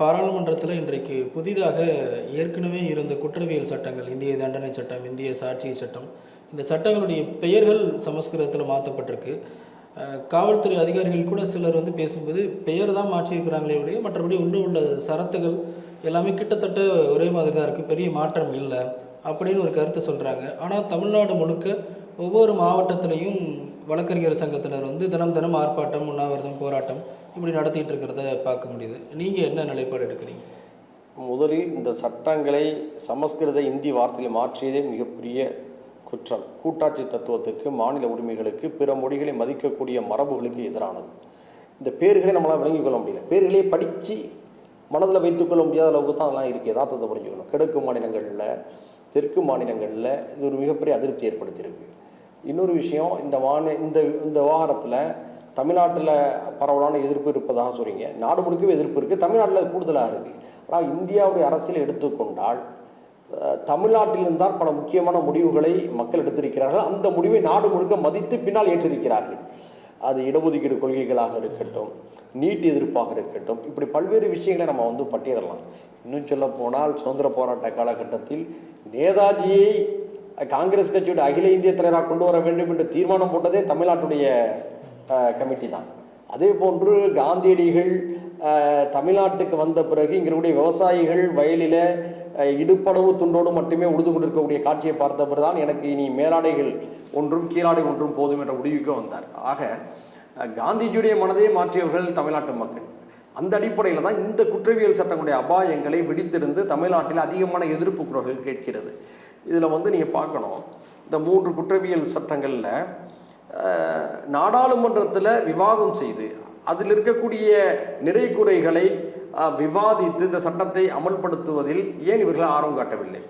பாராளுமன்றத்தில் இன்றைக்கு புதிதாக ஏற்கனவே இருந்த குற்றவியல் சட்டங்கள், இந்திய தண்டனை சட்டம், இந்திய சாட்சிய சட்டம், இந்த சட்டங்களுடைய பெயர்கள் சமஸ்கிருதத்தில் மாற்றப்பட்டிருக்கு. காவல்துறை அதிகாரிகள் கூட சிலர் பேசும்போது பெயர் தான் மாற்றியிருக்கிறாங்களே ஒழிய மற்றபடி உள்ள சரத்துகள் எல்லாமே கிட்டத்தட்ட ஒரே மாதிரி தான் இருக்குது, பெரிய மாற்றம் இல்லை அப்படின்னு ஒரு கருத்தை சொல்கிறாங்க. ஆனால் தமிழ்நாடு முழுக்க ஒவ்வொரு மாவட்டத்திலையும் வழக்கறிஞர் சங்கத்தினர் தினம் தினம் ஆர்ப்பாட்டம், உண்ணாவிரதம், போராட்டம் இப்படி நடத்திட்டு இருக்கிறத பார்க்க முடியுது. நீங்கள் என்ன நிலைப்பாடு எடுக்கிறீங்க? முதலில் இந்த சட்டங்களை சமஸ்கிருத இந்தி வார்த்தையில் மாற்றியதே மிகப்பெரிய குற்றம். கூட்டாட்சி தத்துவத்துக்கு, மாநில உரிமைகளுக்கு, பிற மொழிகளை மதிக்கக்கூடிய மரபுகளுக்கு எதிரானது. இந்த பேர்களை நம்மளால் விளங்கிக் கொள்ள முடியல. பேர்களையே படித்து மனதில் வைத்துக்கொள்ள முடியாத அளவுக்கு தான் அதெல்லாம் இருக்குது. யதார்த்தத்தை புரிஞ்சுக்கணும். கிழக்கு மாநிலங்களில், தெற்கு மாநிலங்களில் இது ஒரு மிகப்பெரிய அதிருப்தி ஏற்படுத்தியிருக்கு. இன்னொரு விஷயம், இந்த விவகாரத்தில் தமிழ்நாட்டில் பரவலான எதிர்ப்பு இருப்பதாக சொல்கிறீங்க. நாடு முழுக்கவே எதிர்ப்பு இருக்குது, தமிழ்நாட்டில் கூடுதலாக இருக்குது. ஆனால் இந்தியாவுடைய அரசியல் எடுத்துக்கொண்டால் தமிழ்நாட்டிலிருந்தால் பல முக்கியமான முடிவுகளை மக்கள் எடுத்திருக்கிறார்கள். அந்த முடிவை நாடு முழுக்க மதித்து பின்னால் ஏற்றிருக்கிறார்கள். அது இடஒதுக்கீடு கொள்கைகளாக இருக்கட்டும், நீட் எதிர்ப்பாக இருக்கட்டும், இப்படி பல்வேறு விஷயங்களை நம்ம பட்டியலிடலாம். இன்னும் சொல்ல போனால் சுதந்திர போராட்ட காலகட்டத்தில் நேதாஜியை காங்கிரஸ் கட்சியோட அகில இந்திய தலைவராக கொண்டு வர வேண்டும் என்று தீர்மானம் போட்டதே தமிழ்நாட்டுடைய கமிட்டி தான். அதே போன்று காந்தியடிகள் தமிழ்நாட்டுக்கு வந்த பிறகு இங்களுடைய விவசாயிகள் வயலில் இடுப்பளவு துண்டோடு மட்டுமே உழுது கொண்டிருக்கக்கூடிய காட்சியை பார்த்த பிறகுதான் எனக்கு இனி மேலாடைகள் ஒன்றும் கீழாடை ஒன்றும் போதும் என்ற முடிவுக்கு வந்தார். ஆக காந்திஜியுடைய மனதை மாற்றியவர்கள் தமிழ்நாட்டு மக்கள். அந்த அடிப்படையில் தான் இந்த குற்றவியல் சட்டங்களுடைய அபாயங்களை வெடித்திருந்து தமிழ்நாட்டில் அதிகமான எதிர்ப்பு குரல்கள் கேட்கிறது. இதில் நீங்கள் பார்க்கணும், இந்த 3 குற்றவியல் சட்டங்களில் நாடாளுமன்றத்தில் விவாதம் செய்து அதில் இருக்கக்கூடிய நிறை குறைகளை விவாதித்து இந்த சட்டத்தை அமல்படுத்துவதில் ஏன் இவர்கள் ஆர்வம் காட்டவில்லை?